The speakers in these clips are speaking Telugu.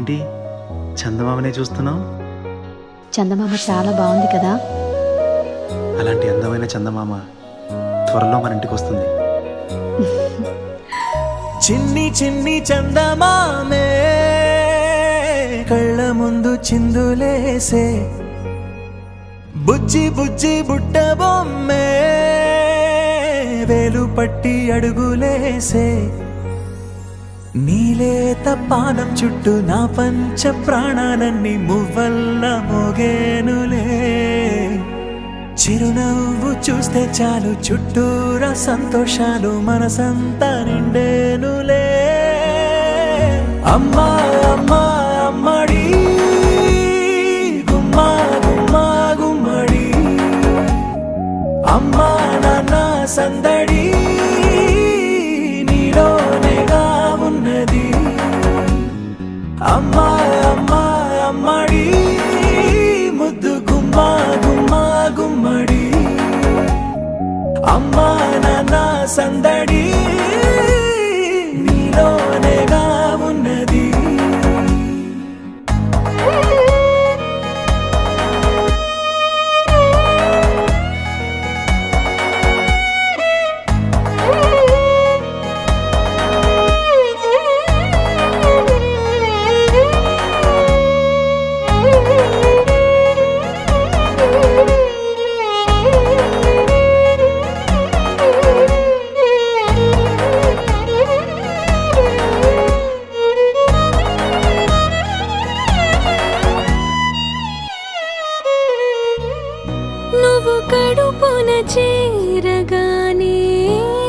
ఏంటి చందమామనే చూస్తున్నావు? చందమామ చాలా బాగుంది కదా. అలాంటి అందమైన చందమామ త్వరలో మన ఇంటికి వస్తుంది. చిన్ని చిన్ని చందమామే కళ్ళ ముందు చిందులేసే, బుజ్జి బుజ్జి బుట్ట బొమ్మే వేలు పట్టి అడుగులేసే, నీలేత పానం చుట్టూ నా పంచ ప్రాణాలన్నీ మువ్వల్ల మోగేనులే, చిరునవ్వు చూస్తే చాలు చుట్టూరా సంతోషాలు మనసంతా నిండేనులే. అమ్మా అమ్మా అమ్మడి గుమ్మా గుమ్మా గుమ్మడి, అమ్మా నాన్న సందడి నీలోనేగా ఉన్నది. అమ్మా అమ్మా అమ్మడి ముద్దు గుమ్మా గుమ్మా గుమ్మడి, అమ్మా నాన్న సందడి నీలోనేగా ఉన్నది. నువ్వు కడుపున చేరగానే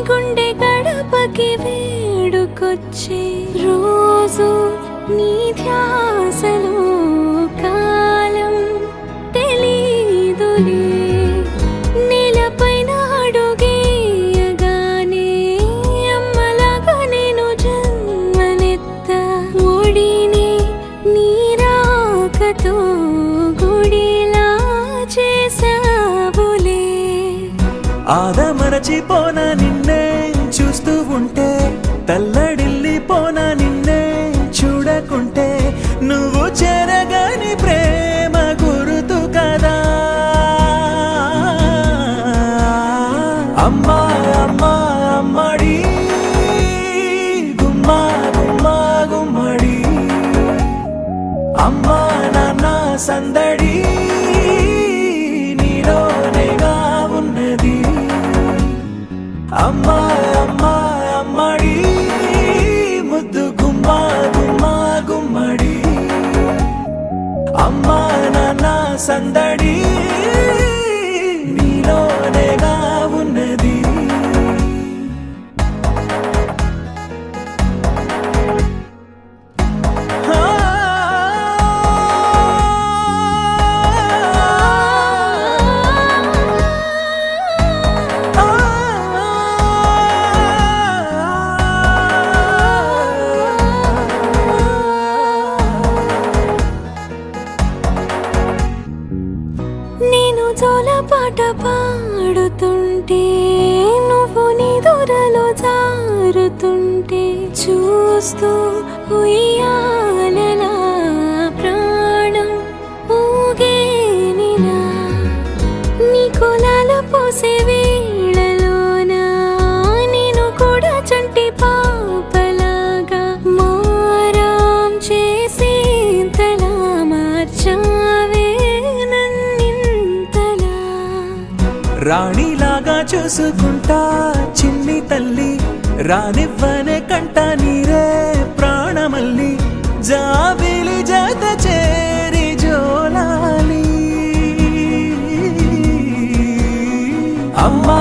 గుండె గడపకి వేడుకొచ్చే, రోజు నీ ధ్యాసలో కాలం తెలీదులే, నేలపైన అడుగేయగానే అమ్మలాగా నేను జన్మనెత్త, ఒడిని నీ రాకతో గుడిలా చేసావులే. ఆదమరచిపోనా నిన్నే చూస్తూ ఉంటే, తల్లడిల్లిపోనా నిన్నే చూడకుంటే, నువ్వు చెరగని ప్రేమ గురుతు కదా. అమ్మా అమ్మా అమ్మడి గుమ్మా గుమ్మా గుమ్మడి, అమ్మా నాన్న సందడి నీలోనేగా ఉన్నది. అమ్మా అమ్మా అమ్మడి ముద్దు గుమ్మా గుమ్మా గుమ్మడి, అమ్మా నాన్న సందడి నీలోనేగా ఉన్నది. నేను జోలపాట పాడుతుంటే, నువ్వు నీ దూరలో జారుతుంటే, చూస్తూ ఉయ్యాలలా ప్రాణం ఊగేనిలా, నీ కులాల పోసే వేళలోన నేను కూడా చంటి పాపలాగా మారాం చేసేంతలా మార్చావే నన్నింతలా. రాణిలాగా చూసుకుంటా చిన్ని తల్లి, రానివ్వనే కంట నీరే ప్రాణమల్లి, జాబిలి జత చేరి జోలాలి. అమ్మా